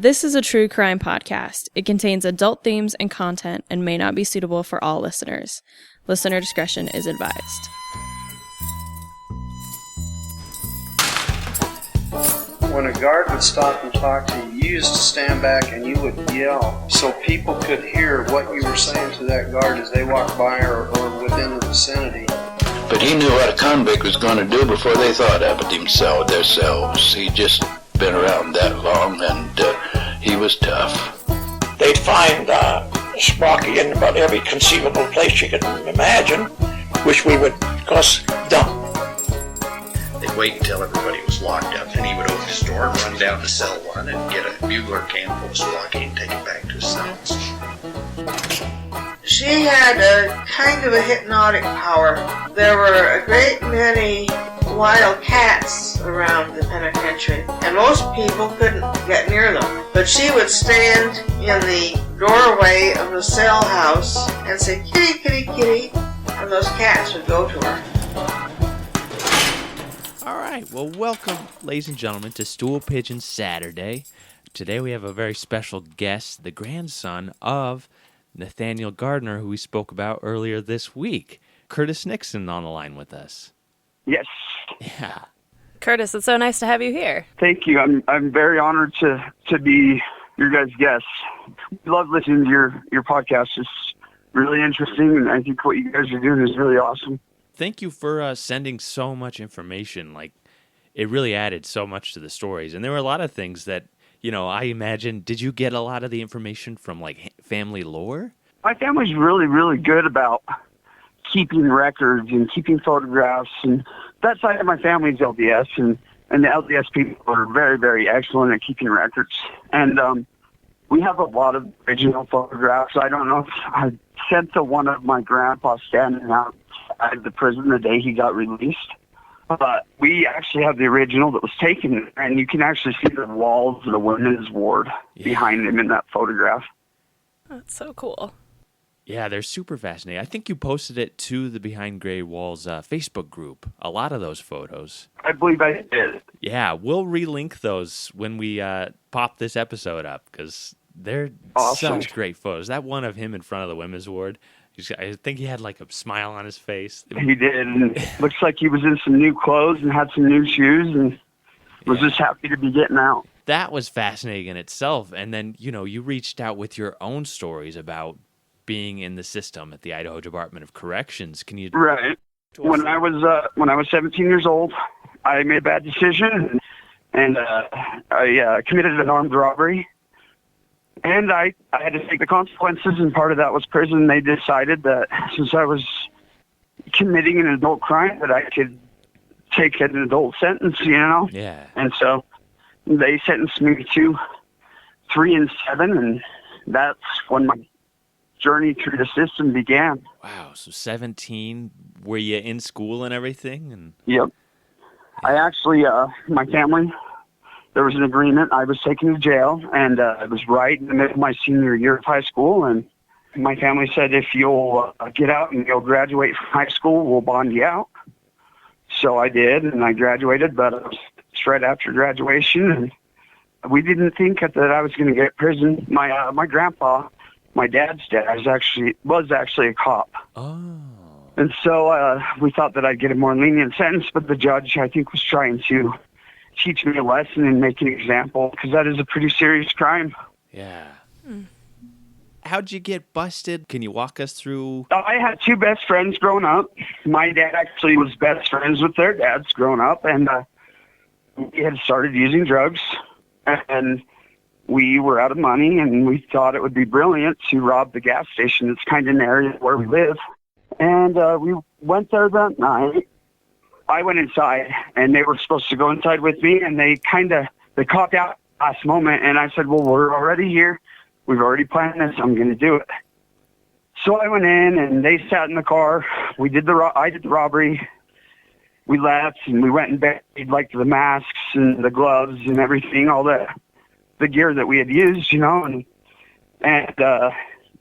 This is a true crime podcast. It contains adult themes and content and may not be suitable for all listeners. Listener discretion is advised. When a guard would stop and talk to you, you used to stand back and you would yell so people could hear what you were saying to that guard as they walked by or within the vicinity. But he knew what a convict was going to do before they thought of it themselves. He just been around that long, and he was tough. They'd find Sprocky in about every conceivable place you could imagine, which we would, of course, dump. They'd wait until everybody was locked up, and he would open his door and run down to cell one and get a bugler can full of Sprocky and take it back to his cells. She had a kind of a hypnotic power. There were a great many wild cats around the penitentiary, and most people couldn't get near them. But she would stand in the doorway of the cell house and say, "Kitty, kitty, kitty," and those cats would go to her. All right, well, welcome, ladies and gentlemen, to Stool Pigeon Saturday. Today we have a very special guest, the grandson of Nathaniel Gardner, who we spoke about earlier this week. Curtis Nixon on the line with us. Yes. Yeah. Curtis, it's so nice to have you here. Thank you. I'm very honored to be your guys' guest. We love listening to your podcast. It's really interesting, and I think what you guys are doing is really awesome. Thank you for sending so much information. Like, it really added so much to the stories. And there were a lot of things that, you know, I imagine, did you get a lot of the information from, like, family lore? My family's really, really good about keeping records and keeping photographs, and that side of my family is LDS, and the LDS people are very, very excellent at keeping records. And we have a lot of original photographs. I don't know if I sent to one of my grandpa standing outside the prison the day he got released, but we actually have the original that was taken, and you can actually see the walls of the women's ward behind him in that photograph. That's so cool. Yeah, they're super fascinating. I think you posted it to the Behind Gray Walls Facebook group, a lot of those photos. I believe I did. Yeah, we'll relink those when we pop this episode up, because they're awesome. Such great photos. That one of him in front of the women's ward, I think he had like a smile on his face. He did. And looks like he was in some new clothes and had some new shoes and was just happy to be getting out. That was fascinating in itself. And then, you know, you reached out with your own stories about being in the system at the Idaho Department of Corrections. Can you? Right. When I was 17 years old, I made a bad decision, and I committed an armed robbery, and I had to take the consequences. And part of that was prison. They decided that since I was committing an adult crime, that I could take an adult sentence. You know. Yeah. And so they sentenced me to 3 and 7, and that's when my journey through the system began. Wow, so 17, were you in school and everything? And Yep. I actually, my family, there was an agreement. I was taken to jail, and it was right in the middle of my senior year of high school, and my family said, if you'll get out and you'll graduate from high school, we'll bond you out. So I did, and I graduated, but it was right after graduation, and we didn't think that I was going to get prison. My grandpa, my dad's dad, was actually a cop. Oh. And so we thought that I'd get a more lenient sentence, but the judge, I think, was trying to teach me a lesson and make an example, because that is a pretty serious crime. Yeah. How'd you get busted? Can you walk us through? I had 2 best friends growing up. My dad actually was best friends with their dads growing up, and we had started using drugs, and we were out of money, and we thought it would be brilliant to rob the gas station. It's kind of an area where we live. And we went there that night. I went inside, and they were supposed to go inside with me, and they copped out last moment, and I said, well, we're already here. We've already planned this. I'm going to do it. So I went in, and they sat in the car. I did the robbery. We left, and we went and paid, like, the masks and the gloves and everything, all the gear that we had used, you know, and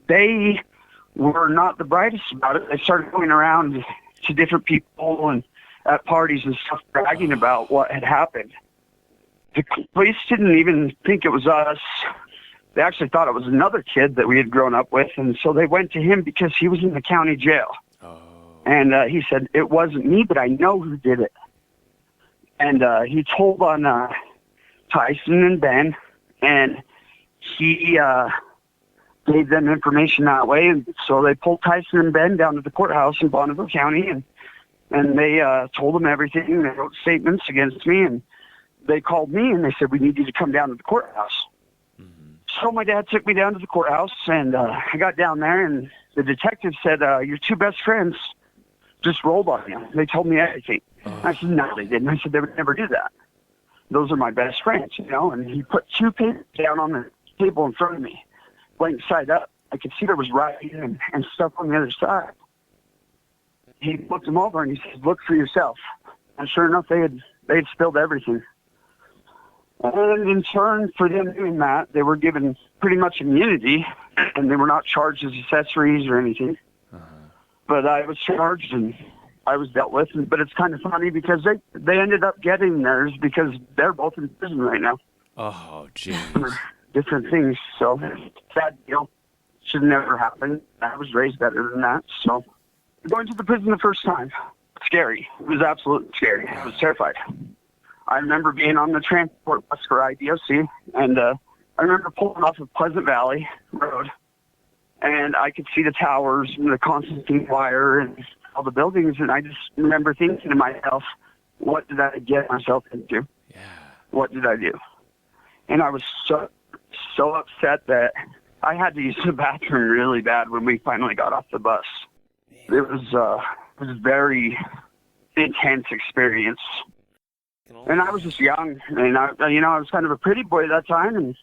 they were not the brightest about it. They started going around to different people and at parties and stuff bragging about what had happened. The police didn't even think it was us. They actually thought it was another kid that we had grown up with, and so they went to him because he was in the county jail. Oh. And he said, it wasn't me, but I know who did it. And he told on Tyson and Ben, and he gave them information that way. And so they pulled Tyson and Ben down to the courthouse in Bonneville County, and they told them everything. They wrote statements against me, and they called me, and they said, we need you to come down to the courthouse. So my dad took me down to the courthouse, and I got down there, and the detective said, your two best friends just rolled on you. They told me everything. I said, no, they didn't. I said, they would never do that. Those are my best friends, you know, and he put two papers down on the table in front of me, blank side up. I could see there was writing and stuff on the other side. He looked them over, and he said, look for yourself. And sure enough, they had spilled everything. And in turn for them doing that, they were given pretty much immunity, and they were not charged as accessories or anything. But I was charged, and I was dealt with. But it's kind of funny because they ended up getting theirs because they're both in prison right now. Oh, jeez. For different things. So, sad deal. Should never happen. I was raised better than that. So, going to the prison the first time, scary. It was absolutely scary. I was terrified. I remember being on the transport bus for IDOC, and I remember pulling off of Pleasant Valley Road, and I could see the towers and the Constantine wire and all the buildings, and I just remember thinking to myself, what did I get myself into? Yeah. What did I do? And I was so upset that I had to use the bathroom really bad when we finally got off the bus. It was a very intense experience. And I was just young, and I was kind of a pretty boy at that time, and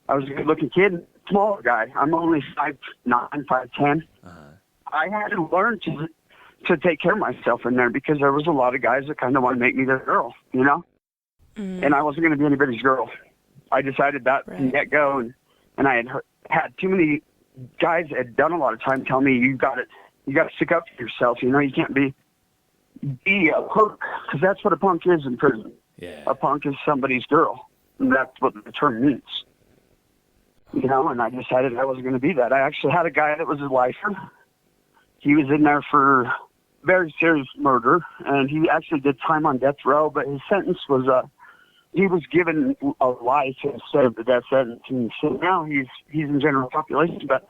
I was a good-looking kid, smaller guy. I'm only 5'9", 5'10". I had to learn to take care of myself in there because there was a lot of guys that kind of want to make me their girl, you know? And I wasn't going to be anybody's girl. I decided that from the get-go, and I had too many guys that had done a lot of time tell me, you got to stick up for yourself, you know? You can't be a punk, because that's what a punk is in prison. Yeah. A punk is somebody's girl. And that's what the term means. You know, and I decided I wasn't going to be that. I actually had a guy that was a lifer. He was in there for very serious murder, and he actually did time on death row, but his sentence was, he was given a life instead of the death sentence, and so now he's in general population. But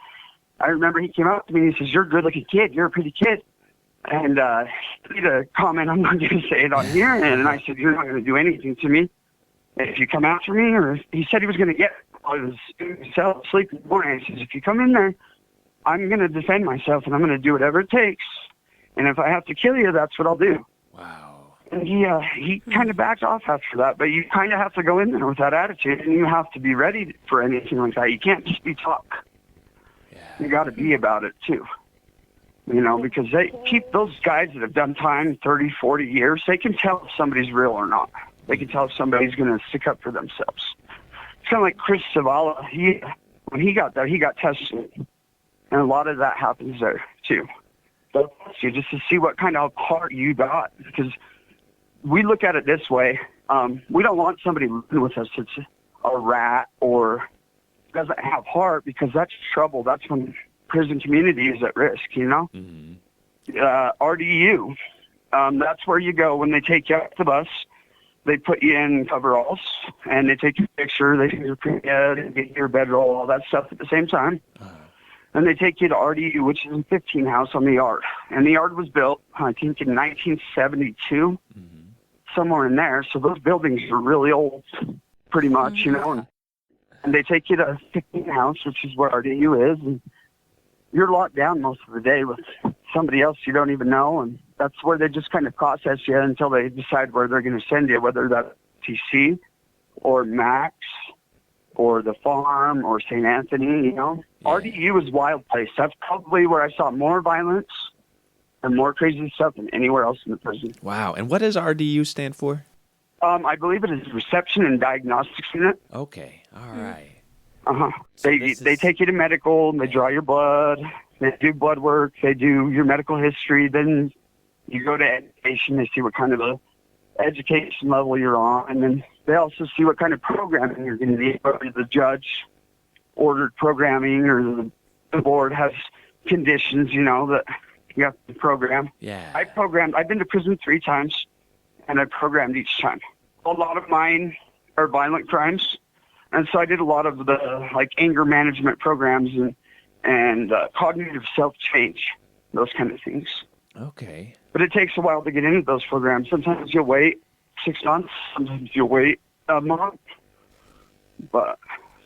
I remember he came up to me and he says, you're a good-looking kid. You're a pretty kid. And he made a comment, I'm not going to say it on here, and I said, you're not going to do anything to me if you come after me. Or he said he was going to get while I was asleep in the morning. He says, if you come in there, I'm going to defend myself, and I'm going to do whatever it takes. And if I have to kill you, that's what I'll do. Wow. And he kind of backed off after that, but you kind of have to go in there with that attitude, and you have to be ready for anything like that. You can't just be talk. Yeah. You got to be about it, too. You know, because they keep those guys that have done time 30, 40 years, they can tell if somebody's real or not. They can tell if somebody's going to stick up for themselves. It's kind of like Chris Zavala. When he got there, he got tested. And a lot of that happens there, too. They'll test you just to see what kind of heart you got. Because we look at it this way. We don't want somebody living with us that's a rat or doesn't have heart, because that's trouble. That's when prison community is at risk, you know? RDU, that's where you go when they take you off the bus. They put you in coveralls, and they take your picture, they fingerprint you, they get your bedroll, all that stuff at the same time. And they take you to RDU, which is a 15 house on the yard. And the yard was built, I think, in 1972, somewhere in there. So those buildings are really old, pretty much, you know? And they take you to a 15 house, which is where RDU is, and you're locked down most of the day with somebody else you don't even know, and that's where they just kind of process you until they decide where they're going to send you, whether that's TC or Max or the farm or St. Anthony, you know. Yeah. RDU is a wild place. That's probably where I saw more violence and more crazy stuff than anywhere else in the prison. Wow. And what does RDU stand for? I believe it is Reception and Diagnostics Unit. Okay. All right. So they take you to medical, and they draw your blood, they do blood work, they do your medical history, then you go to education, they see what kind of a education level you're on, and then They also see what kind of programming you're going to need, whether the judge ordered programming or the board has conditions, that you have to program. Yeah. I've been to prison 3 times, and I programmed each time. A lot of mine are violent crimes, and so I did a lot of the anger management programs and cognitive self-change, those kind of things. Okay. But it takes a while to get into those programs. Sometimes you'll wait 6 months, sometimes you'll wait a month. But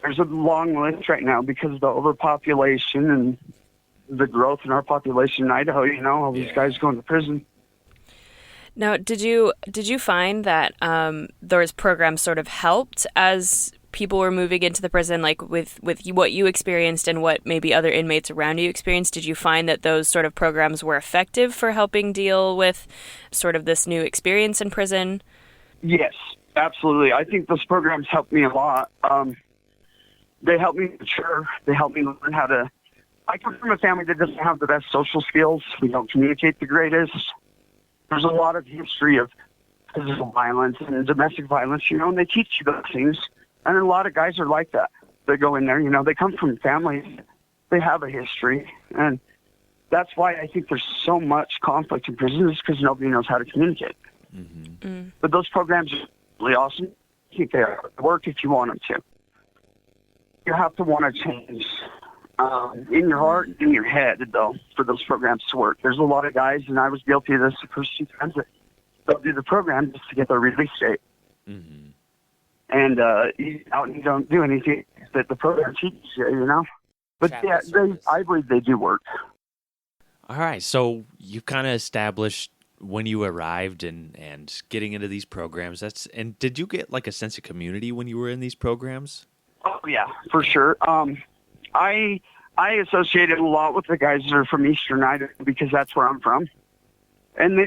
there's a long list right now because of the overpopulation and the growth in our population in Idaho, all these guys going to prison. Now, did you find that those programs sort of helped as people were moving into the prison, like with what you experienced and what maybe other inmates around you experienced? Did you find that those sort of programs were effective for helping deal with sort of this new experience in prison? Yes, absolutely. I think those programs helped me a lot. They helped me mature. They helped me learn how to... I come from a family that doesn't have the best social skills. We don't communicate the greatest. There's a lot of history of physical violence and domestic violence, and they teach you those things. And a lot of guys are like that. They go in there, they come from families. They have a history. And that's why I think there's so much conflict in prison is because nobody knows how to communicate. Mm-hmm. Mm. But those programs are really awesome. I think they work if you want them to. You have to want to change in your heart and in your head, though, for those programs to work. There's a lot of guys, and I was guilty of this the first 2 times, that they'll do the program just to get their release date. Mm-hmm. And you don't do anything that the program teaches you, But yeah, I believe they do work. All right, so you kind of established when you arrived and getting into these programs. And did you get a sense of community when you were in these programs? Oh yeah, for sure. I associated a lot with the guys that are from Eastern Idaho because that's where I'm from, and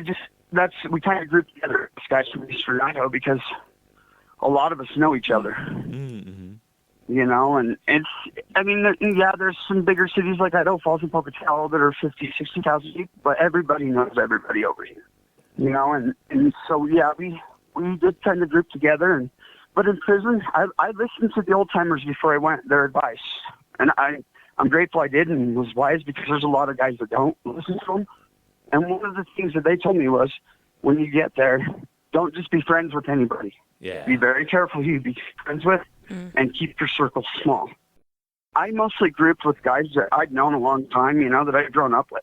we kind of grouped together as guys from Eastern Idaho because a lot of us know each other. Mm-hmm. And there's some bigger cities like Idaho Falls and Pocatello that are 50, 60,000 people, but everybody knows everybody over here. And so yeah, we did kind of group together. But in prison, I listened to the old timers before I went, their advice. And I'm grateful I did and was wise because there's a lot of guys that don't listen to them. And one of the things that they told me was, when you get there, don't just be friends with anybody. Yeah. Be very careful who you be friends with and keep your circle small. I mostly grouped with guys that I'd known a long time, that I'd grown up with.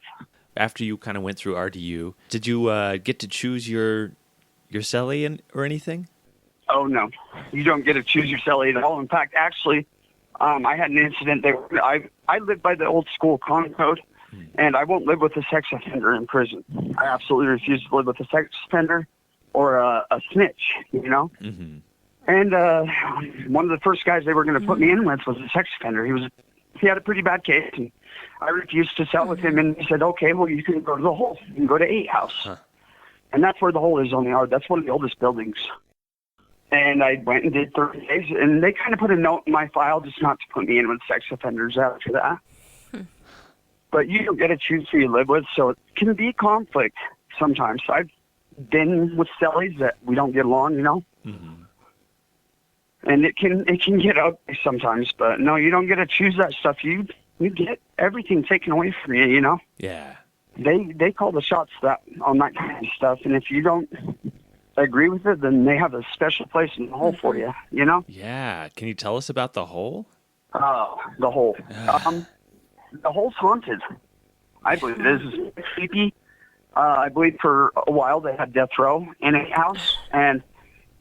After you kind of went through RDU, did you get to choose your cellie or anything? Oh, no. You don't get to choose your cellie at all. In fact, actually, I had an incident there. I live by the old school con code, and I won't live with a sex offender in prison. I absolutely refuse to live with a sex offender or a snitch, Mm-hmm. And one of the first guys they were going to put me in with was a sex offender. He had a pretty bad case, and I refused to cell with him, and he said, okay, well, you can go to the Hole. You can go to 8 House. Huh. And that's where the Hole is on the yard. That's one of the oldest buildings. And I went and did 30 days, and they kind of put a note in my file just not to put me in with sex offenders after that. But you don't get to choose who you live with, so it can be conflict sometimes. I've been with cellies that we don't get along, Mm-hmm. And it can get ugly sometimes. But no, you don't get to choose that stuff. You get everything taken away from you, Yeah. They call the shots on that kind of stuff, and if you don't agree with it, then they have a special place in the Hole for you, Yeah. Can you tell us about the Hole? The Hole. The Hole's haunted. I believe it is. It's creepy. I believe for a while they had death row in a house, and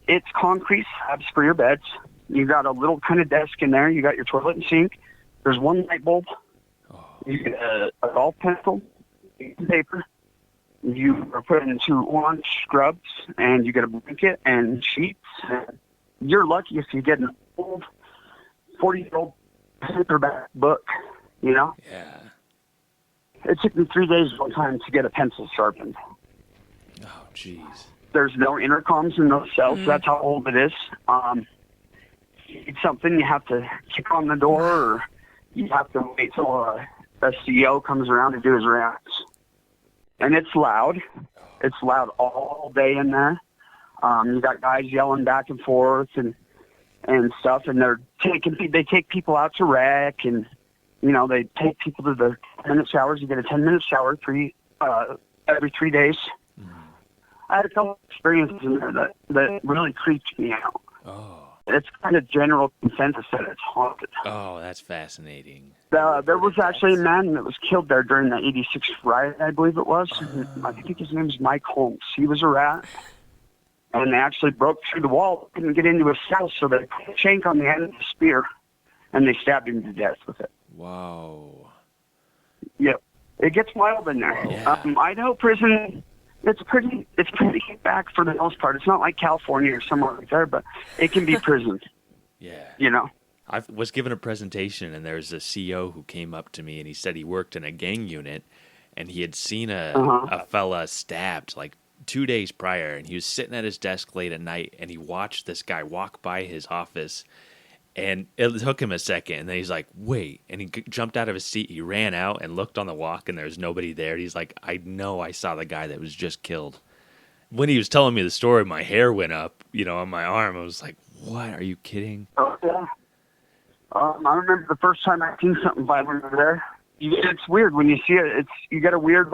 it's concrete slabs for your beds. You got a little kind of desk in there. You got your toilet and sink. There's one light bulb. You get a golf pencil, paper. You are put into orange scrubs, and you get a blanket and sheets. You're lucky if you get an old 40-year-old paperback book, Yeah. It took me 3 days one time to get a pencil sharpened. Oh, jeez. There's no intercoms in those cells. That's how old it is. It's something you have to kick on the door, or you have to wait till a CO comes around to do his rounds. And it's loud. It's loud all day in there. You got guys yelling back and forth and stuff, and they take people out to rec, and they take people to the 10-minute showers. You get a 10-minute shower every 3 days. I had a couple of experiences in there that really creeped me out. Oh. It's kind of general consensus that it's haunted. Oh, that's fascinating. There was actually a man that was killed there during the 86 riot, I believe it was. I think his name is Mike Holmes. He was a rat, and they actually broke through the wall, couldn't get into his house, so they put a shank on the end of the spear, and they stabbed him to death with it. Wow. Yep. It gets wild in there. Yeah. Idaho prison, it's pretty kicked back for the most part. It's not like California or somewhere like there, but it can be prison. Yeah. I was given a presentation, and there's a CO who came up to me, and he said he worked in a gang unit, and he had seen a fella stabbed like 2 days prior, and he was sitting at his desk late at night, and he watched this guy walk by his office, and it took him a second, and then he's like, wait, and he jumped out of his seat, he ran out and looked on the walk, and there's nobody there. He's like, I know I saw the guy that was just killed. When he was telling me the story, my hair went up, on my arm. I was like, what? Are you kidding? Oh, yeah. I remember the first time I seen something violent over there. It's weird when you see it. You get a weird,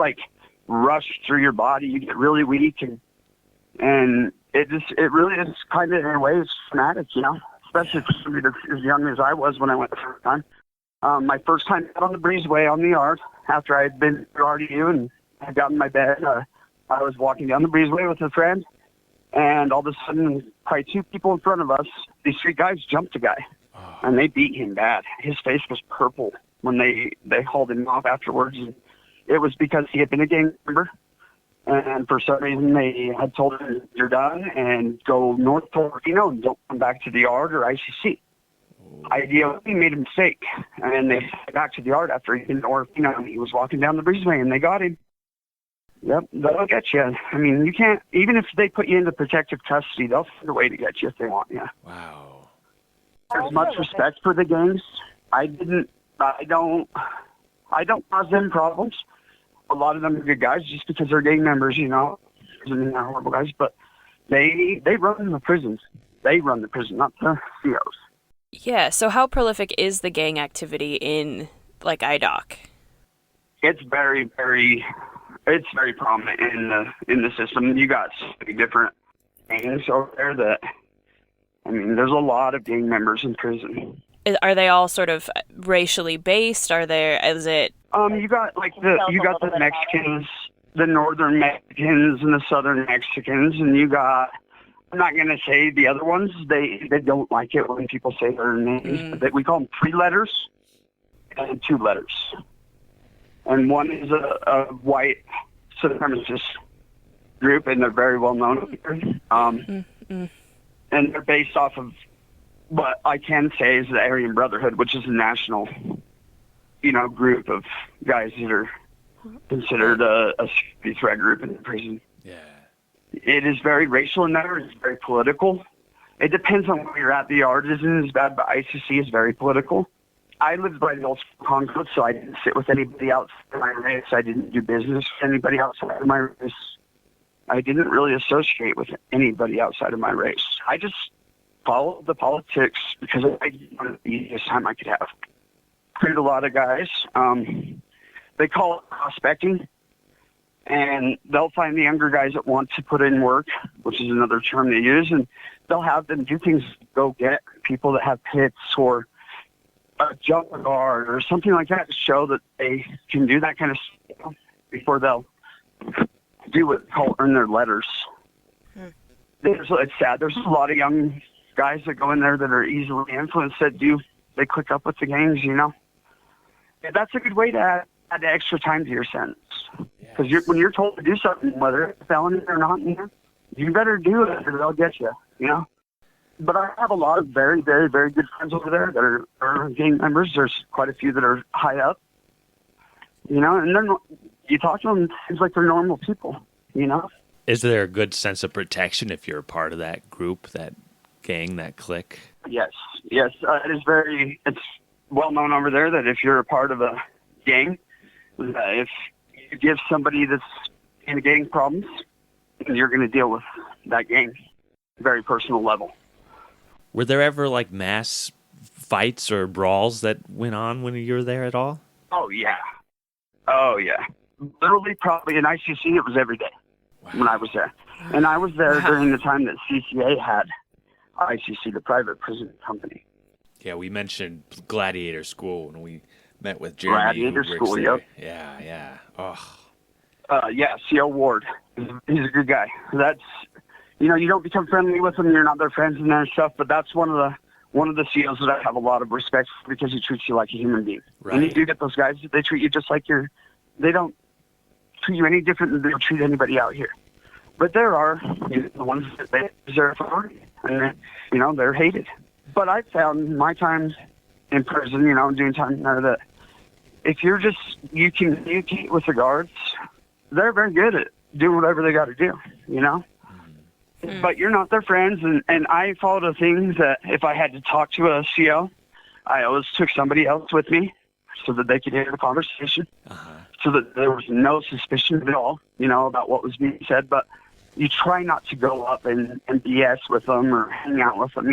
rush through your body. You get really weak, and it really is kind of, in a way, it's traumatic, especially for somebody that's as young as I was when I went the first time. My first time out on the breezeway on the yard, after I had been through RDU and I got in my bed, I was walking down the breezeway with a friend, and all of a sudden, probably two people in front of us, these three guys jumped a guy, and they beat him bad. His face was purple when they hauled him off afterwards, and it was because he had been a gang member, and for some reason they had told him, you're done, and go north to Reno and don't come back to the yard or ICC. Idea, he made a mistake, and they sent him back to the yard after he'd been to Orfino, and he was walking down the breezeway, and they got him. Yep, they'll get you. I mean, you can't, even if they put you into protective custody, they'll find a way to get you if they want you. Wow. There's much respect for the gangs. I don't cause them problems. A lot of them are good guys just because they're gang members, I mean, they're horrible guys, but they run the prisons. They run the prison, not the COs. Yeah, so how prolific is the gang activity in, IDOC? It's very, very... It's very prominent in the system. You got so many different gangs over there that, I mean, there's a lot of gang members in prison. Are they all sort of racially based? You got the Mexicans, the northern Mexicans and the southern Mexicans, and you got, I'm not going to say the other ones, they don't like it when people say their names, but we call them 3 letters and 2 letters. And one is a white supremacist group, and they're very well known here. And they're based off of what I can say is the Aryan Brotherhood, which is a national, group of guys that are considered a security threat group in the prison. Yeah. It is very racial in there. It's very political. It depends on where you're at. The yard isn't as bad, but ICC is very political. I lived by the old Concord, so I didn't sit with anybody outside of my race. I didn't do business with anybody outside of my race. I didn't really associate with anybody outside of my race. I just followed the politics because I wanted the easiest time I could have. Recruited a lot of guys. They call it prospecting, and they'll find the younger guys that want to put in work, which is another term they use, and they'll have them do things, go get people that have pits or a jump guard or something like that to show that they can do that kind of stuff before they'll do what they call earn their letters. It's sad. There's a lot of young guys that go in there that are easily influenced they click up with the gangs, Yeah, that's a good way to add extra time to your sentence. Because when you're told to do something, whether it's a felony or not, you better do it or they'll get you, But I have a lot of very, very, very good friends over there that are gang members. There's quite a few that are high up, and then you talk to them, it seems like they're normal people, Is there a good sense of protection if you're a part of that group, that gang, that clique? Yes. It's well known over there that if you're a part of a gang, if you give somebody that's in gang problems, you're going to deal with that gang. very personal level. Were there ever like mass fights or brawls that went on when you were there at all? Oh, yeah. Oh, yeah. Literally, probably in ICC, it was every day when I was there. And I was there during the time that CCA had ICC, the private prison company. Yeah, we mentioned Gladiator School when we met with Jeremy. Gladiator School, yep. Yeah, yeah. Oh. Yeah, C.O. Ward. He's a good guy. That's, you don't become friendly with him, you're not their friends and that stuff, but that's one of the COs that I have a lot of respect for because he treats you like a human being. Right. And you do get those guys, they treat you just like they don't treat you any different than they'll treat anybody out here. But there are the ones that they deserve authority, and they're hated. But I found my time in prison, doing time there, that if you communicate with the guards, they're very good at doing whatever they got to do, But you're not their friends, and I followed a thing that if I had to talk to a CO, I always took somebody else with me so that they could hear the conversation, so that there was no suspicion at all, about what was being said. But you try not to go up and BS with them or hang out with them,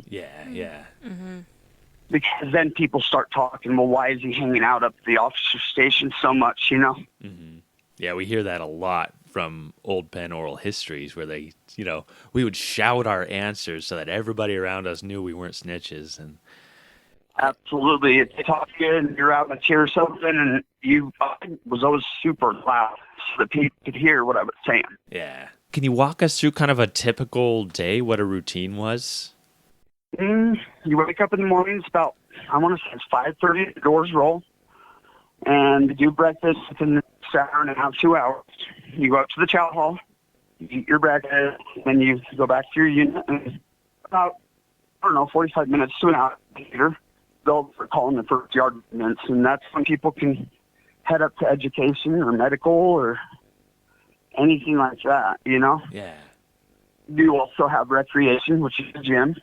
Yeah, yeah. Mm-hmm. Because then people start talking, well, why is he hanging out up at the officer station so much, Mm-hmm. Yeah, we hear that a lot from old pen oral histories where they, we would shout our answers so that everybody around us knew we weren't snitches. And absolutely. If they talk to you and you're out in a chair or something, and I was always super loud so that people could hear what I was saying. Yeah. Can you walk us through kind of a typical day, what a routine was? You wake up in the morning, it's about, I want to say it's 5:30, the doors roll, and you do breakfast within the hour and a half, 2 hours. You go up to the chow hall, you eat your breakfast, then you go back to your unit, and about, 45 minutes to an hour later, they'll call in the first yard events, and that's when people can head up to education or medical or anything like that, Yeah. You also have recreation, which is the gym.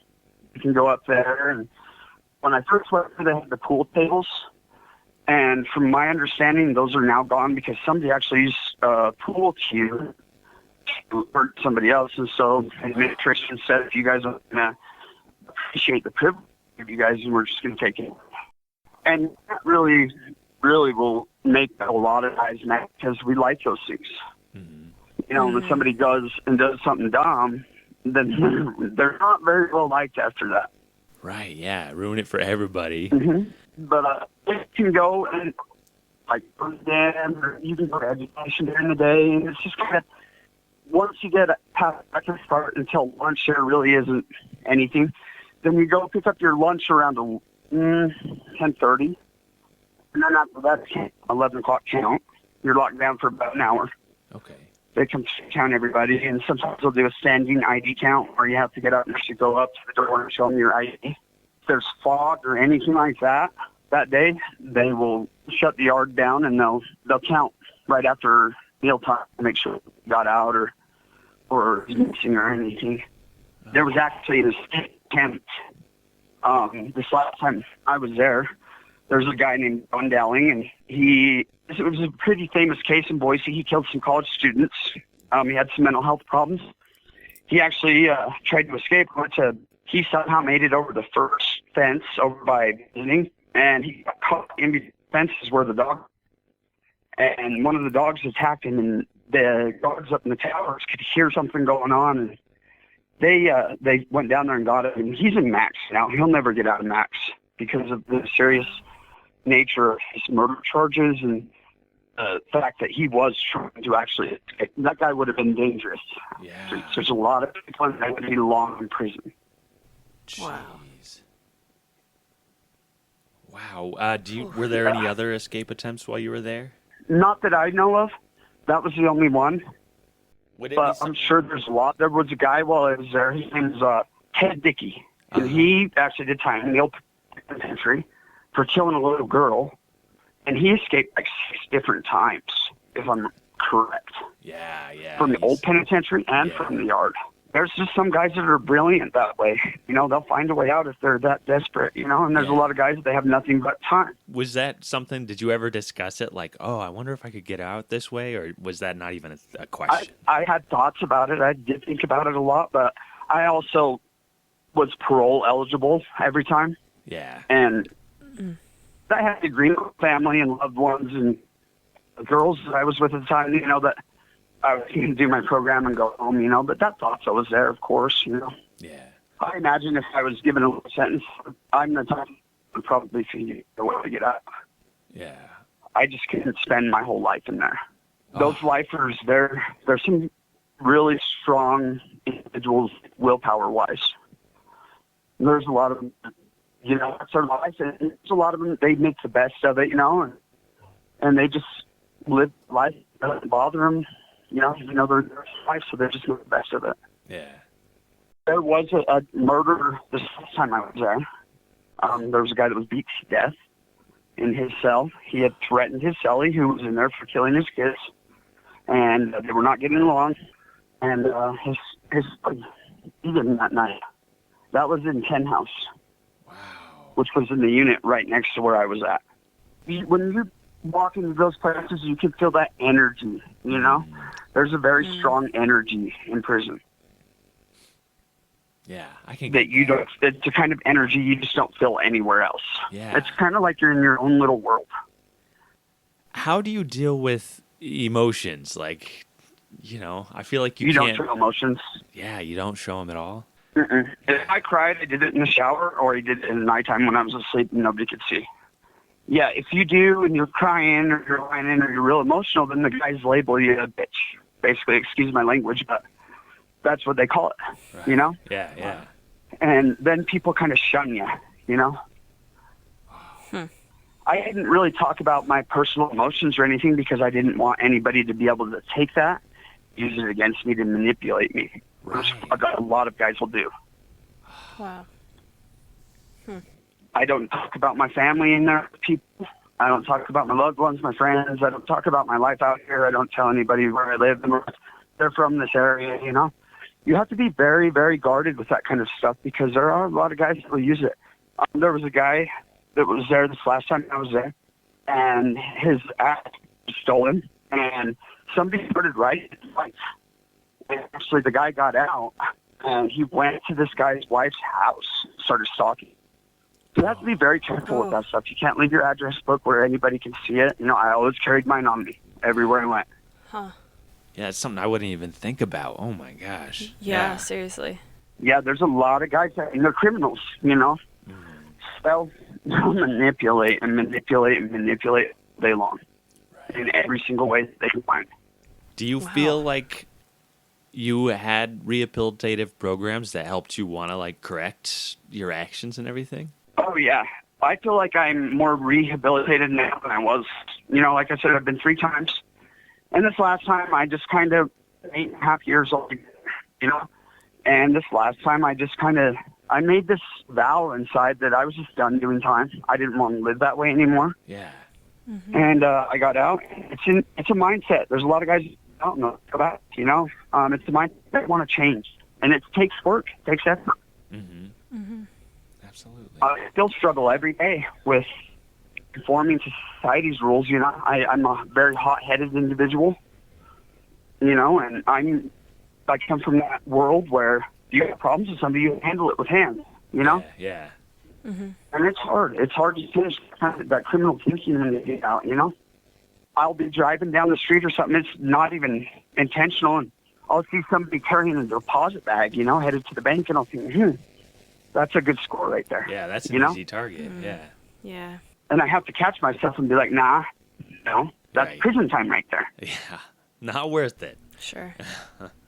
You can go up there, and when I first went there, they had the pool tables, and from my understanding, those are now gone because somebody actually used a pool cue to hurt somebody else, and so administration said, if you guys want to appreciate the privilege of you guys, we're just going to take it. And that really will make a lot of guys mad because we like those things. Mm-hmm. When somebody does something dumb, then they're not very well liked after that. Right, yeah. Ruin it for everybody. Mm-hmm. But you can go and, or you can go to education during the day, and it's just kind of, once you get past that start until lunch, there really isn't anything. Then you go pick up your lunch around 10:30, and then after that, 11 o'clock count. You're locked down for about an hour. Okay. They come to count everybody, and sometimes they'll do a standing ID count where you have to get up and actually go up to the door and show them your ID. If there's fog or anything like that day, they will shut the yard down, and they'll count right after mealtime to make sure you got out or missing or anything. There was actually this attempt, this last time I was there a guy named John Dowling, and it was a pretty famous case in Boise. He killed some college students. He had some mental health problems. He actually tried to escape, he somehow made it over the first fence over by visiting, and he got caught in between fences where the dog, and one of the dogs attacked him, and the guards up in the towers could hear something going on, and they went down there and got him, and he's in max now. He'll never get out of max because of the serious nature of his murder charges and the fact that he was trying to actually escape. That guy would have been dangerous. Yeah. There's a lot of people that would be long in prison. Jeez. Wow. Were there any other escape attempts while you were there? Not that I know of. That was the only one. Would it But be I'm sure there's a lot. There was a guy while I was there. His name's Ted Dickey. And he actually did time in the Old Penitentiary for killing a little girl. And he escaped like 6 different times, if I'm correct. Yeah. From the Old Penitentiary and from the yard. There's just some guys that are brilliant that way. They'll find a way out if they're that desperate, and there's a lot of guys that they have nothing but time. Was that something, did you ever discuss it? Like, I wonder if I could get out this way, or was that not even a question? I had thoughts about it. I did think about it a lot, but I also was parole eligible every time. Yeah. And I had to agree with family and loved ones and the girls that I was with at the time, that I was going to do my program and go home, but that thought's always there, of course, Yeah. I imagine if I was given a little sentence, I'm the type would probably figure a way to get out. Yeah. I just couldn't spend my whole life in there. Those lifers, they're some really strong individuals, willpower-wise. There's a lot of them, that's their life, and there's a lot of them, they make the best of it, and they just live life. It doesn't bother them, their life, so they just make the best of it. Yeah. There was a murder this time I was there. There was a guy that was beat to death in his cell. He had threatened his cellie, who was in there for killing his kids, and they were not getting along. And his he did him that night. That was in Ken House, which was in the unit right next to where I was at. When you walk into those places, you can feel that energy, There's a very strong energy in prison. Yeah, I can. That you don't. It's a kind of energy you just don't feel anywhere else. Yeah. It's kind of like you're in your own little world. How do you deal with emotions? Like, I feel like you don't can't. show emotions. Yeah, you don't show them at all. Mm-mm. If I cried, I did it in the shower, or I did it in the nighttime when I was asleep and nobody could see. Yeah, if you do and you're crying or you're whining or you're real emotional, then the guys label you a bitch. Basically, excuse my language, but that's what they call it, Right. Yeah, yeah. And then people kind of shun you, I didn't really talk about my personal emotions or anything because I didn't want anybody to be able to take that, use it against me to manipulate me. Right. A lot of guys will do. Wow. I don't talk about my family in there, people. I don't talk about my loved ones, my friends. I don't talk about my life out here. I don't tell anybody where I live and where they're from, this area, You have to be very, very guarded with that kind of stuff because there are a lot of guys that will use it. There was a guy that was there this last time I was there, and his act was stolen, and somebody started writing his wife. And actually, the guy got out, and he went to this guy's wife's house, started stalking. So you have to be very careful with that stuff. You can't leave your address book where anybody can see it. I always carried mine on me everywhere I went. Huh. Yeah, it's something I wouldn't even think about. Oh, my gosh. Yeah, seriously. Yeah, there's a lot of guys and they're criminals, They'll manipulate and manipulate and manipulate all day long in every single way that they can find. Do you feel like you had rehabilitative programs that helped you want to, correct your actions and everything? Oh, yeah. I feel like I'm more rehabilitated now than I was. Like I said, I've been 3 times. And this last time, I just kind of 8.5 years old, And this last time, I just I made this vow inside that I was just done doing time. I didn't want to live that way anymore. Yeah. Mm-hmm. And I got out. It's a mindset. There's a lot of guys who don't know about it, It's a mindset they want to change. And it takes work. It takes effort. Mm-hmm. Mm-hmm. Absolutely. I still struggle every day with conforming to society's rules. I'm a very hot-headed individual, and I come from that world where you have problems with somebody, you handle it with hands, Yeah. Mm-hmm. And it's hard. It's hard to finish that criminal thinking when you get out, I'll be driving down the street or something. It's not even intentional, and I'll see somebody carrying a deposit bag, headed to the bank, and I'll think, that's a good score right there. Yeah, that's an easy target. Mm-hmm. Yeah. Yeah. And I have to catch myself and be like, nah, that's Right. prison time right there. Yeah. Not worth it. Sure.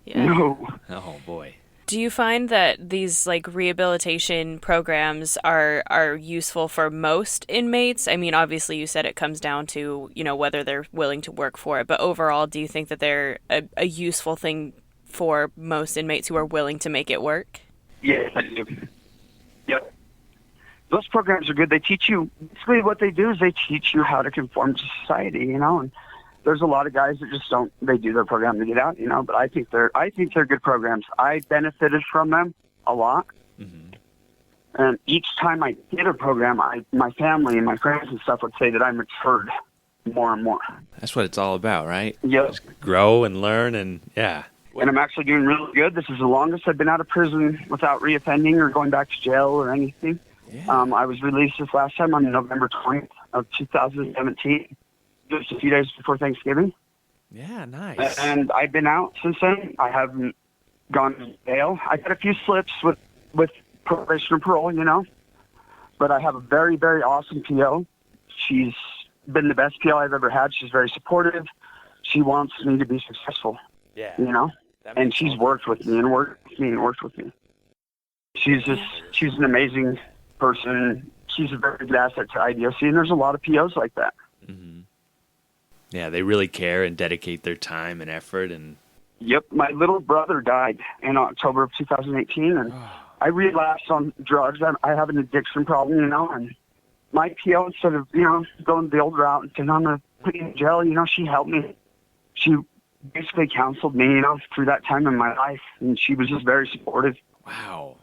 Yeah. No. Oh, boy. Do you find that these rehabilitation programs are useful for most inmates? I mean, obviously you said it comes down to, whether they're willing to work for it, but overall, do you think that they're a useful thing for most inmates who are willing to make it work? Yes, I do. Yep. Those programs are good. They teach you, basically what they do is they teach you how to conform to society, and there's a lot of guys that just don't, they do their program to get out, but I think they're good programs. I benefited from them a lot. Mm-hmm. And each time I did a program, my family and my friends and stuff would say that I matured more and more. That's what it's all about, right? Yep. Just grow and learn and, yeah. And I'm actually doing really good. This is the longest I've been out of prison without reoffending or going back to jail or anything. Yeah. I was released this last time on November 20th of 2017, just a few days before Thanksgiving. Yeah, nice. And I've been out since then. I haven't gone to jail. I got a few slips with probation or parole, you know. But I have a very, very awesome PO. She's been the best PO I've ever had. She's very supportive. She wants me to be successful, Yeah. you know. And she's worked with me and worked with me. She's an amazing person. She's a very good asset to IDOC, and there's a lot of POs like that. Mm-hmm. Yeah, they really care and dedicate their time and effort. And Yep, my little brother died in October of 2018, and I relapsed on drugs. I have an addiction problem, you know, and my PO, instead of, you know, going the old route and saying, I'm going to put you in jail, you know, she helped me. She basically counseled me, you know, through that time in my life, and she was just very supportive. wow.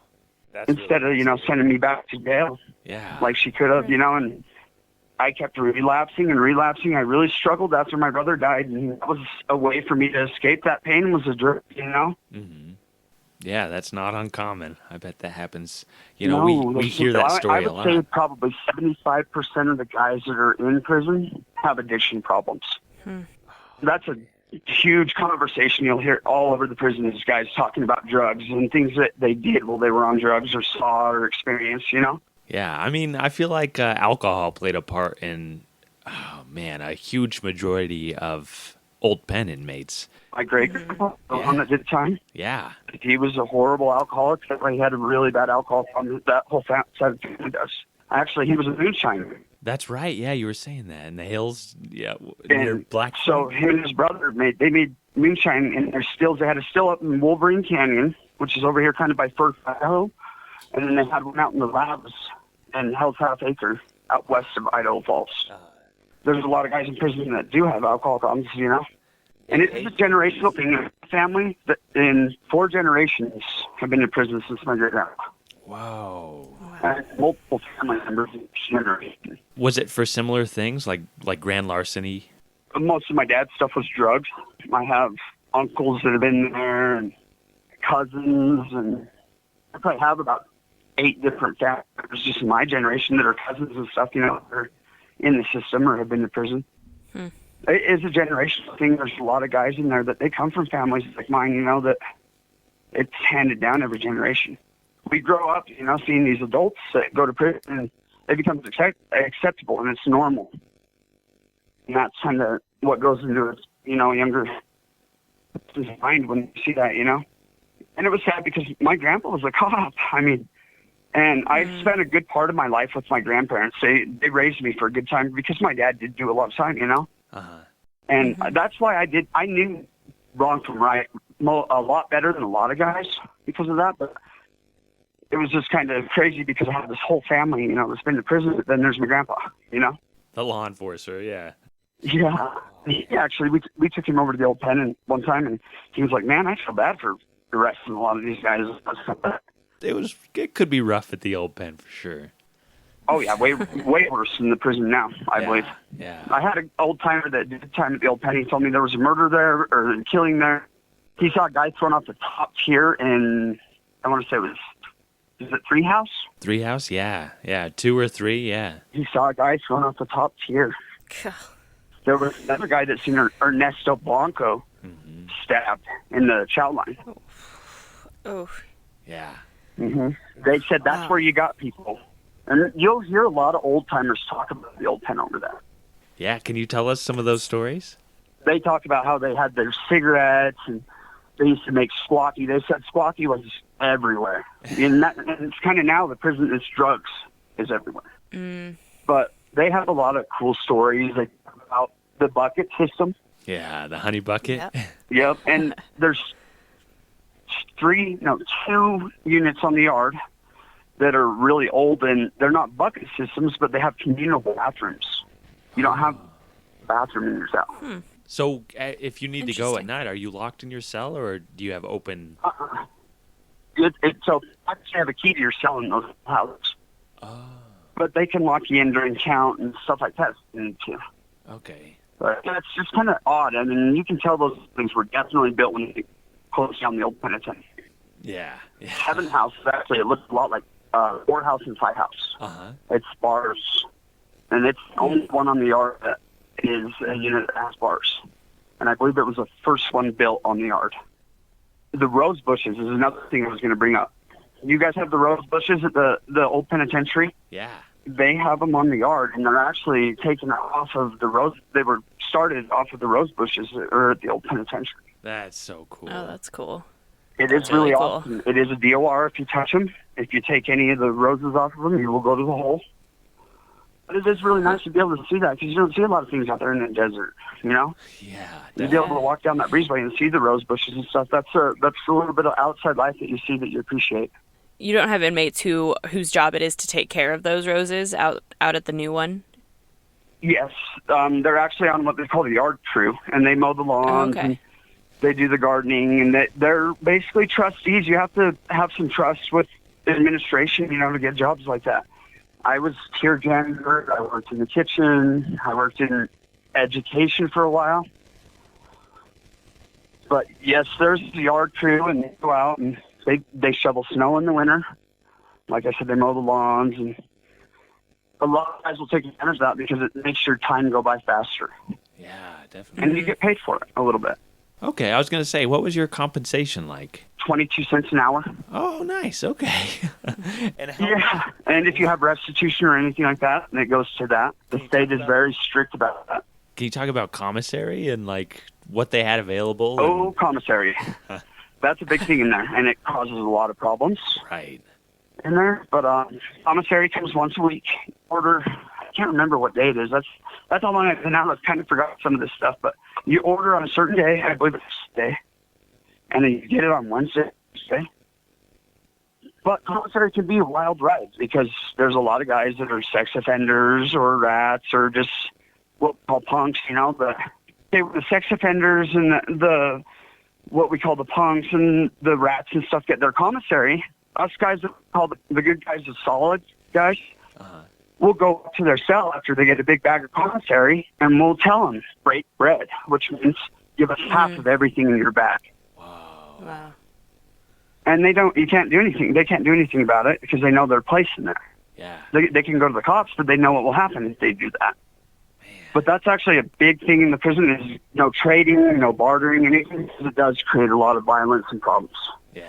That's Instead really of, you know, sending me back to jail yeah. like she could have, you know, and I kept relapsing and relapsing. I really struggled after my brother died, and that was a way for me to escape that pain was a drug, you know? Mm-hmm. Yeah, that's not uncommon. I bet that happens. You know, we hear that story a lot. I would say probably 75% of the guys that are in prison have addiction problems. That's a huge conversation you'll hear all over the prison is guys talking about drugs and things that they did while they were on drugs or saw or experienced, you know? Yeah, I mean, I feel like alcohol played a part in, a huge majority of old pen inmates. My great grandpa, the one that did time, Yeah. he was a horrible alcoholic. He had a really bad alcohol problem. That whole side of the family does. Actually, he was a moonshiner. That's right. Yeah, you were saying that in the hills. Yeah, And near Black. so him and his brother made moonshine in their stills. They had a still up in Wolverine Canyon, which is over here kind of by Old Idaho, and then they had one out in the labs in Hell's Half Acre out west of Idaho Falls. There's a lot of guys in prison that do have alcohol problems, you know. And it's a generational thing. A family that in 4 generations have been in prison since my great grandpa. Whoa. Multiple family members in each generation. Was it for similar things like grand larceny? Most of my dad's stuff was drugs. I have uncles that have been there and cousins, and I probably have about 8 different family members just in my generation that are cousins and stuff, you know, that are in the system or have been to prison. It is a generational thing. There's a lot of guys in there that they come from families like mine, you know, that it's handed down every generation. We grow up, you know, seeing these adults that go to prison and it becomes acceptable and it's normal. And that's kind of what goes into it, you know, younger mind when you see that, you know. And it was sad because my grandpa was a cop. I mean, and I spent a good part of my life with my grandparents. They raised me for a good time because my dad did do a lot of time, you know. And that's why I knew wrong from right a lot better than a lot of guys because of that. But it was just kind of crazy because I have this whole family, you know, that's been to prison. But then there's my grandpa, you know. The law enforcer, yeah. Yeah. Actually, we took him over to the old pen one time, and he was like, man, I feel bad for arresting a lot of these guys. It could be rough at the old pen for sure. Oh, yeah, way worse than the prison now, I believe. Yeah. I had an old-timer that did time at the old pen. He told me there was a murder there or a killing there. He saw a guy thrown off the top tier in, I want to say is it 3 House? 3 House, yeah. Yeah, 2 or 3, yeah. He saw a guy thrown off the top tier. There was another guy that seen Ernesto Blanco stabbed in the chow line. Oh. Yeah. They said that's where you got people. And you'll hear a lot of old-timers talk about the old pen over there. Yeah, can you tell us some of those stories? They talk about how they had their cigarettes and they used to make squawky. They said squawky was everywhere. And it's kind of now the prison is drugs is everywhere. But they have a lot of cool stories like about the bucket system. Yeah, the honey bucket. Yep. And there's 2 units on the yard that are really old, and they're not bucket systems, but they have communal bathrooms. You don't have a bathroom in your cell. So if you need to go at night, are you locked in your cell, or do you have open? So I actually have a key to your cell in those houses. But they can lock you in during count and stuff like that if you need to. Okay. But that's just kind of odd. I mean, you can tell those things were definitely built when closed down the old penitentiary. Yeah. 7 houses, actually. It looks a lot like courthouse and fight house. Uh-huh. It's bars. And it's the only one on the yard that is a unit that has bars. And I believe it was the first one built on the yard. The rose bushes is another thing I was going to bring up. You guys have the rose bushes at the old penitentiary? Yeah. They have them on the yard, and they're actually taken off of the rose. They were started off of the rose bushes or at the old penitentiary. That's so cool. Oh, that's cool. It is really cool. awesome. It is a DOR if you touch them. If you take any of the roses off of them, you will go to the hole. But it is really nice to be able to see that because you don't see a lot of things out there in the desert, you know? Yeah. To be able to walk down that breezeway and see the rose bushes and stuff, that's a little bit of outside life that you see that you appreciate. You don't have inmates whose job it is to take care of those roses out at the new one? Yes. They're actually on what they call the yard crew, and they mow the lawns. Okay. And they do the gardening, and they're basically trustees. You have to have some trust with the administration, you know, to get jobs like that. I was tier janitor. I worked in the kitchen. I worked in education for a while. But yes, there's the yard crew, and they go out and they shovel snow in the winter. Like I said, they mow the lawns, and a lot of guys will take advantage of that because it makes your time go by faster. Yeah, definitely. And you get paid for it a little bit. Okay, I was going to say, what was your compensation like? 22 cents an hour. Oh, nice. Okay. And Yeah, and if you have restitution or anything like that, then it goes to that. The state is very strict about that. Can you talk about commissary and like what they had available? Oh, commissary. That's a big thing in there, and it causes a lot of problems Right. in there. But commissary comes once a week. Order, I can't remember what day it is. That's how long I've been out. I've kind of forgot some of this stuff. But you order on a certain day, I believe it's Tuesday, and then you get it on Wednesday. But commissary can be a wild ride because there's a lot of guys that are sex offenders or rats or just what we call punks, you know. The sex offenders and the what we call the punks and the rats and stuff get their commissary. Us guys that call the good guys, the solid guys, we'll go up to their cell after they get a big bag of commissary, and we'll tell them, break bread, which means give us half of everything in your bag. Wow. And you can't do anything. They can't do anything about it because they know their place in there. Yeah. They can go to the cops, but they know what will happen if they do that. But that's actually a big thing in the prison is no trading, no bartering, anything, because it does create a lot of violence and problems. Yeah.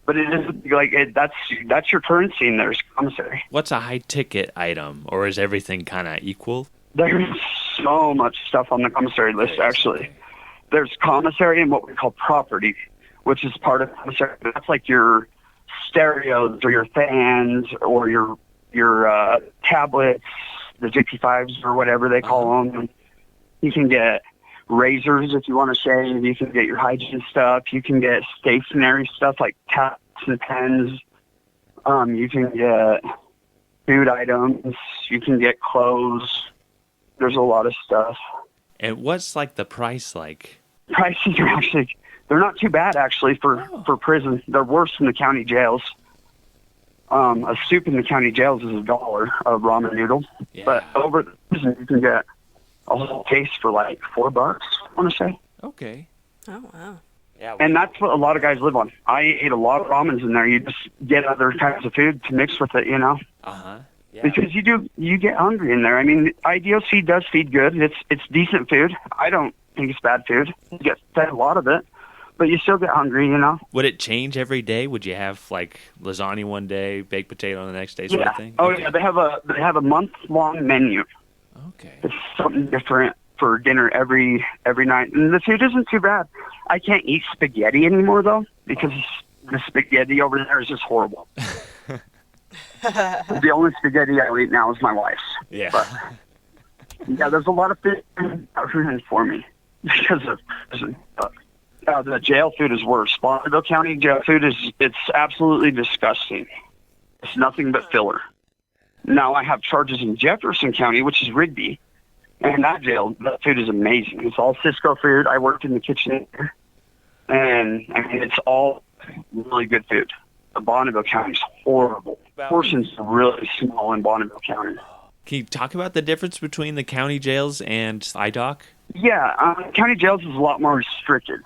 But it is like that's your currency in there is commissary. What's a high ticket item, or is everything kind of equal? There's so much stuff on the commissary list, actually. There's commissary and what we call property, which is part of commissary. That's like your stereos or your fans or your tablets, the JP5s or whatever they call them. You can get razors if you want to shave. You can get your hygiene stuff. You can get stationary stuff like taps and pens. You can get food items. You can get clothes. There's a lot of stuff. And what's like the price like? Prices are actually, they're not too bad actually for prison. They're worse than the county jails. A soup in the county jails is $1 of ramen noodles. Yeah. But over the prison you can get a whole case for like $4, I want to say. Okay. Oh, wow. Yeah. And that's what a lot of guys live on. I ate a lot of ramens in there. You just get other kinds of food to mix with it, you know? Uh-huh. Yeah. Because you get hungry in there. I mean, IDOC does feed good. It's decent food. I don't think it's bad food. You get fed a lot of it, but you still get hungry, you know? Would it change every day? Would you have like lasagna one day, baked potato the next day, sort of thing? Oh, okay. yeah. They have a month-long menu. Okay. It's something different for dinner every night. And the food isn't too bad. I can't eat spaghetti anymore, though, because the spaghetti over there is just horrible. The only spaghetti I eat now is my wife's. Yeah. But, yeah, there's a lot of food for me because of the jail food is worse. Bonneville County jail food it's absolutely disgusting. It's nothing but filler. Now I have charges in Jefferson County, which is Rigby, and that jail, that food is amazing. It's all Cisco food. I worked in the kitchen there, and I mean it's all really good food. The Bonneville County is horrible. Portions are really small in Bonneville County. Can you talk about the difference between the county jails and IDOC? Yeah, county jails is a lot more restricted.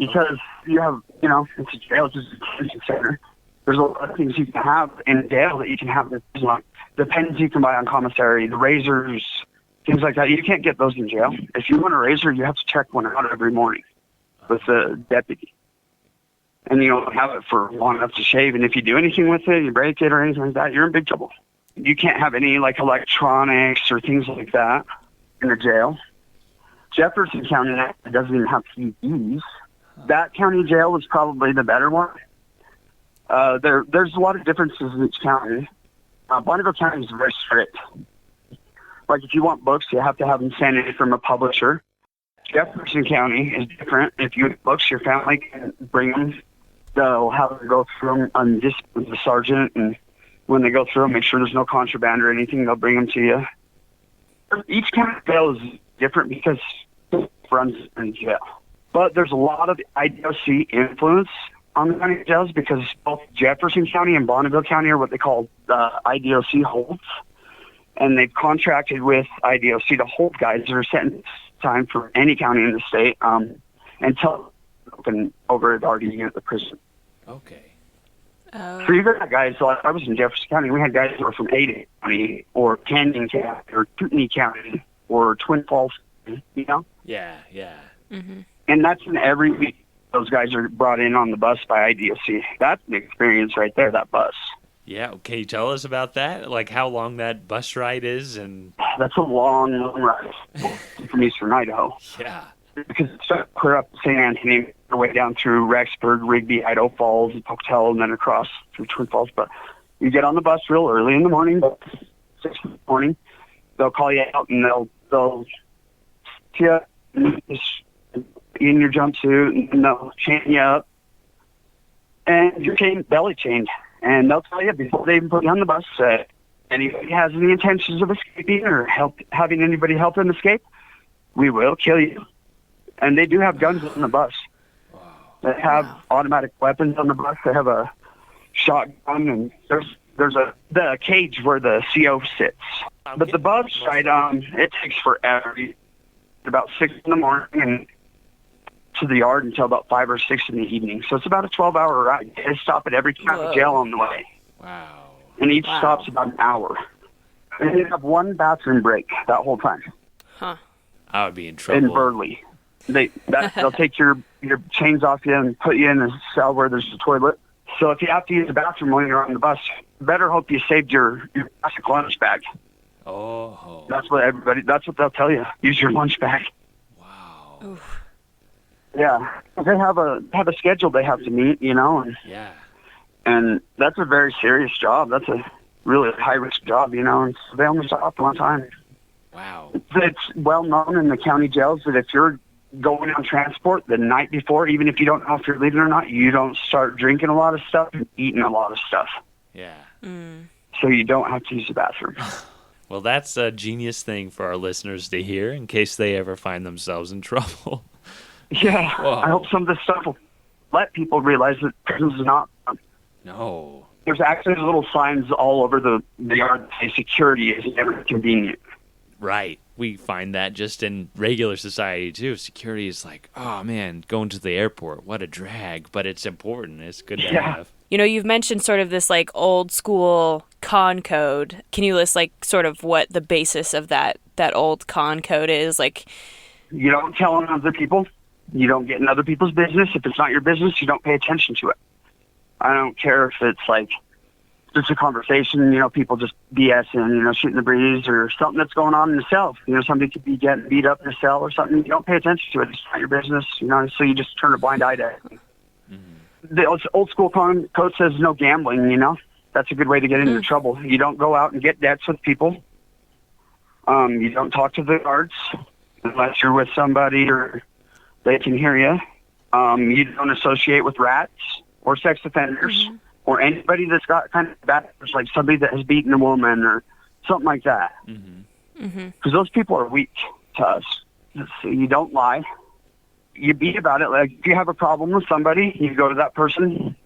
because you have, it's a jail, it's just a detention center. There's a lot of things you can have in jail that you can have in prison. The pens you can buy on commissary, the razors, things like that. You can't get those in jail. If you want a razor, you have to check one out every morning with the deputy. And you don't have it for long enough to shave. And if you do anything with it, you break it or anything like that, you're in big trouble. You can't have any electronics or things like that in the jail. Jefferson County doesn't even have PEDs. That county jail is probably the better one. There's a lot of differences in each county. Bonneville County is very strict. Like if you want books, you have to have them sent in from a publisher. Jefferson County is different. If you want books, your family can bring them. They'll have to go through them just with the sergeant, and when they go through them, make sure there's no contraband or anything. They'll bring them to you. Each county jail is different because it runs in jail. But there's a lot of IDOC influence on the county jails because both Jefferson County and Bonneville County are what they call IDOC holds. And they've contracted with IDOC to hold guys that are sentenced time for any county in the state until open over at RD at the prison. Okay. So you got guys, I was in Jefferson County, we had guys that were from Ada County or Canyon County or Kootenai County or Twin Falls, Yeah. Mm-hmm. And that's in every week. Those guys are brought in on the bus by IDOC. That's an experience right there, that bus. Yeah, can you tell us about that? Like how long that bus ride is? And that's a long ride from eastern Idaho. Yeah. Because it's clear up St. Anthony, the way down through Rexburg, Rigby, Idaho Falls, Pocatello, and then across through Twin Falls. But you get on the bus real early in the morning, 6 in the morning. They'll call you out and they'll you in your jumpsuit and they'll chain you up. And you're belly chained. And they'll tell you before they even put you on the bus that anybody has any intentions of escaping or having anybody help them escape, we will kill you. And they do have guns on the bus. They have automatic weapons on the bus. They have a shotgun, and there's the cage where the CO sits. But the bus ride, it takes forever. About 6 in the morning and to the yard until about 5 or 6 in the evening. So it's about a 12-hour ride. They stop at every county jail on the way. Wow. And each stop's about an hour. And they have one bathroom break that whole time. Huh. I would be in trouble. In Burley. They'll take your chains off you and put you in a cell where there's a toilet. So if you have to use the bathroom when you're on the bus, better hope you saved your plastic lunch bag. Oh. That's what they'll tell you. Use your lunch bag. Wow. Oof. Yeah. They have a schedule they have to meet, and Yeah. and that's a very serious job. That's a really high risk job, and so they only stop one time. Wow. It's well known in the county jails that if you're going on transport the night before, even if you don't know if you're leaving or not, you don't start drinking a lot of stuff and eating a lot of stuff. Yeah. So you don't have to use the bathroom. Well, that's a genius thing for our listeners to hear in case they ever find themselves in trouble. Yeah. Whoa. I hope some of this stuff will let people realize that prison's not fun. No. There's actually little signs all over the yard that say security is never convenient. Right. We find that just in regular society, too. Security is like, oh, man, going to the airport, what a drag. But it's important. It's good to have. You've mentioned sort of this, old school con code. Can you list, sort of what the basis of that old con code is? You don't tell on other people. You don't get in other people's business. If it's not your business, you don't pay attention to it. I don't care if it's, just a conversation, people just BSing, shooting the breeze or something that's going on in the cell. Somebody could be getting beat up in the cell or something. You don't pay attention to it. It's not your business, so you just turn a blind eye to it. Mm-hmm. The old school code says no gambling, That's a good way to get into trouble. You don't go out and get debts with people. You don't talk to the guards unless you're with somebody or they can hear you. You don't associate with rats or sex offenders. Mm-hmm. Or anybody that's got kind of bad, like somebody that has beaten a woman or something like that. Because those people are weak to us. So you don't lie. You be about it. Like if you have a problem with somebody, you go to that person,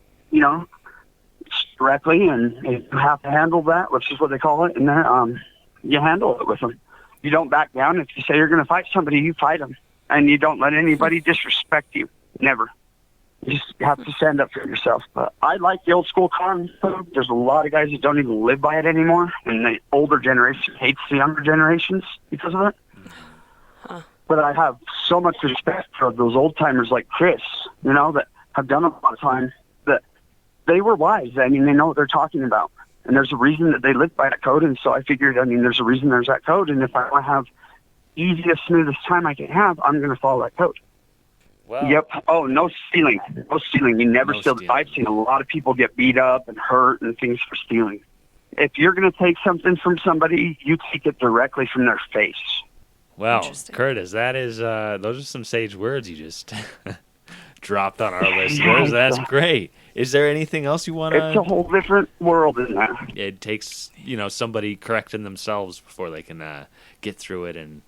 directly, and you have to handle that, which is what they call it. And then you handle it with them. You don't back down. If you say you're going to fight somebody, you fight them, and you don't let anybody disrespect you. Never. You just have to stand up for yourself. But I like the old school con code. There's a lot of guys that don't even live by it anymore, and the older generation hates the younger generations because of it. Huh. But I have so much respect for those old timers like Chris, you know, that have done a lot of time, that they were wise. I mean, they know what they're talking about. And there's a reason that they live by that code. And so I figured, I mean, there's a reason there's that code. And if I want to have easiest, smoothest time I can have, I'm going to follow that code. Wow. Yep. Oh, no stealing. No stealing. You never steal. I've seen a lot of people get beat up and hurt and things for stealing. If you're going to take something from somebody, you take it directly from their face. Wow, Curtis, that is those are some sage words you just dropped on our listeners. That's great. Is there anything else you want to... It's a whole different world, isn't it? It takes, somebody correcting themselves before they can get through it and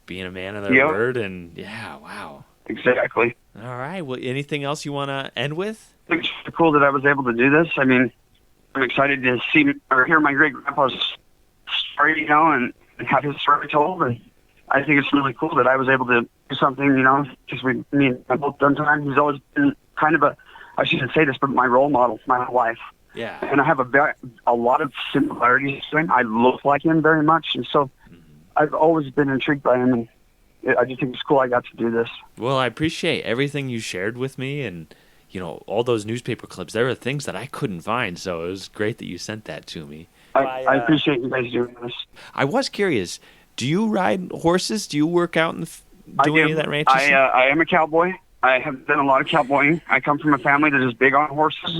being a man of their word. And, yeah, wow. Exactly. All right. Well, anything else you want to end with? It's cool that I was able to do this. I mean, I'm excited to see or hear my great-grandpa's story, and have his story told. And I think it's really cool that I was able to do something, because me and I both done time. He's always been kind of I shouldn't say this, but my role model my whole life. Yeah. And I have a lot of similarities to him. I look like him very much, and so I've always been intrigued by him, and I just think it's cool I got to do this. Well, I appreciate everything you shared with me, and all those newspaper clips. There were things that I couldn't find, so it was great that you sent that to me. I appreciate you guys doing this. I was curious. Do you ride horses? Do you work out and do any of that ranch? I am a cowboy. I have done a lot of cowboying. I come from a family that is big on horses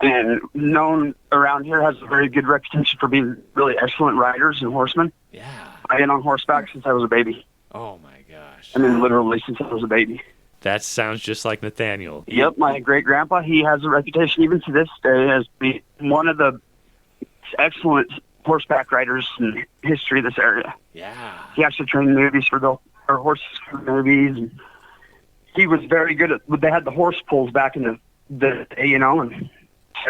and known around here, has a very good reputation for being really excellent riders and horsemen. Yeah. I've been on horseback since I was a baby. Oh, my gosh. I mean, literally since I was a baby. That sounds just like Nathaniel. Yep, my great-grandpa, he has a reputation even to this day as being one of the excellent horseback riders in history of this area. Yeah. He actually trained movies for horses for movies, and he was very good at. They had the horse pulls back in the day, and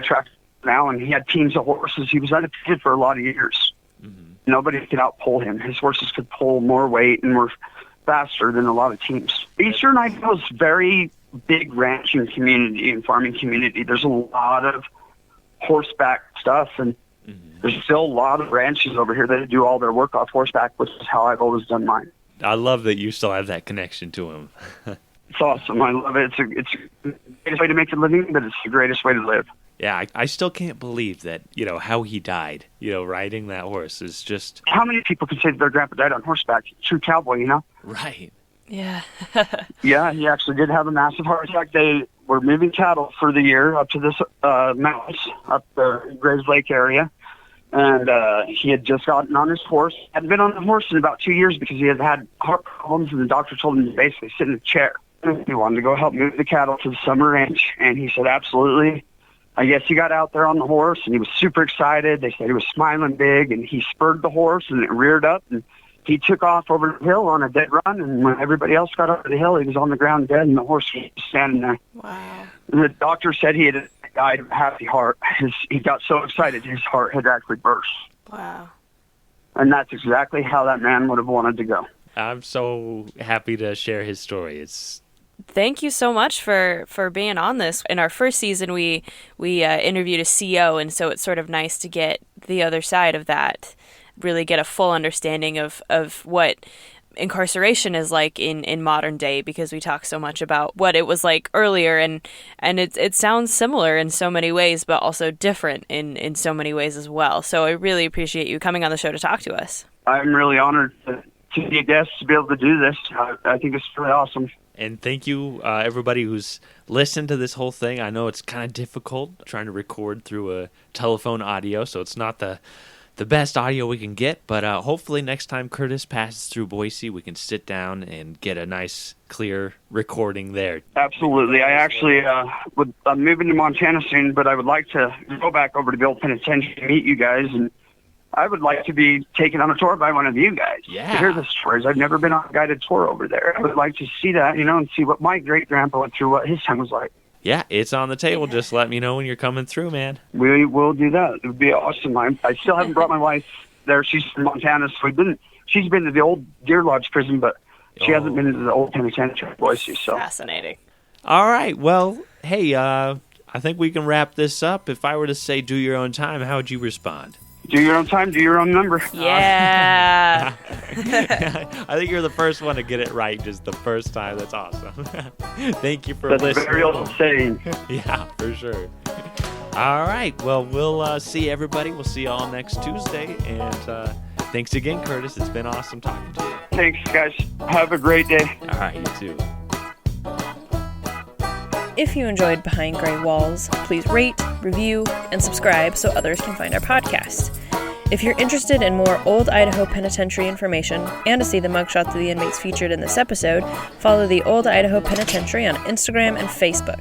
track now, and he had teams of horses. He was undefeated for a lot of years. Mm-hmm. Nobody could outpull him. His horses could pull more weight and were faster than a lot of teams. Eastern Idaho is very big ranching community and farming community. There's a lot of horseback stuff, and there's still a lot of ranches over here that do all their work off horseback, which is how I've always done mine. I love that you still have that connection to him. It's awesome. I love it. It's the greatest way to make a living, but it's the greatest way to live. Yeah, I still can't believe that, how he died, riding that horse is just... How many people can say that their grandpa died on horseback? True cowboy, Right. Yeah. Yeah, he actually did have a massive heart attack. They were moving cattle for the year up to this mountains, up the Graves Lake area. And he had just gotten on his horse. Hadn't been on the horse in about 2 years because he had had heart problems, and the doctor told him to basically sit in a chair. He wanted to go help move the cattle to the summer ranch, and he said, absolutely. I guess he got out there on the horse, and he was super excited. They said he was smiling big, and he spurred the horse, and it reared up, and he took off over the hill on a dead run, and when everybody else got over the hill, he was on the ground dead, and the horse was standing there. Wow. And the doctor said he had died of a happy heart. He got so excited, his heart had actually burst. Wow. And that's exactly how that man would have wanted to go. I'm so happy to share his story. Thank you so much for being on this. In our first season, we interviewed a CO, and so it's sort of nice to get the other side of that, really get a full understanding of what incarceration is like in modern day, because we talk so much about what it was like earlier, and it sounds similar in so many ways, but also different in so many ways as well. So I really appreciate you coming on the show to talk to us. I'm really honored to be a guest, to be able to do this. I think it's really awesome. And thank you, everybody who's listened to this whole thing. I know it's kind of difficult trying to record through a telephone audio, so it's not the best audio we can get, but hopefully next time Curtis passes through Boise, we can sit down and get a nice, clear recording there. Absolutely. I actually I'm moving to Montana soon, but I would like to go back over to the old penitentiary to meet you guys, and I would like to be taken on a tour by one of you guys. Yeah. To hear the stories. I've never been on a guided tour over there. I would like to see that, and see what my great-grandpa went through, what his time was like. Yeah, it's on the table. Just let me know when you're coming through, man. We will do that. It would be awesome. I still haven't brought my wife there. She's from Montana, so she's been to the old Deer Lodge prison, but she hasn't been to the old penitentiary, Boise. So fascinating. All right. Well, hey, I think we can wrap this up. If I were to say do your own time, how would you respond? Do your own time, do your own number. Yeah. I think you're the first one to get it right just the first time. That's awesome. Thank you for That's listening. a very old saying. Yeah, for sure. All right. Well, we'll see everybody. We'll see you all next Tuesday. And thanks again, Curtis. It's been awesome talking to you. Thanks, guys. Have a great day. All right, you too. If you enjoyed Behind Gray Walls, please rate, review, and subscribe so others can find our podcast. If you're interested in more Old Idaho Penitentiary information and to see the mugshots of the inmates featured in this episode, follow the Old Idaho Penitentiary on Instagram and Facebook.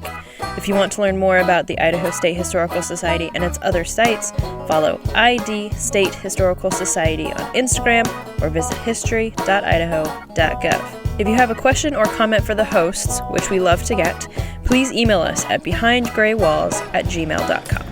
If you want to learn more about the Idaho State Historical Society and its other sites, follow ID State Historical Society on Instagram or visit history.idaho.gov. If you have a question or comment for the hosts, which we love to get, please email us at behindgraywalls@gmail.com.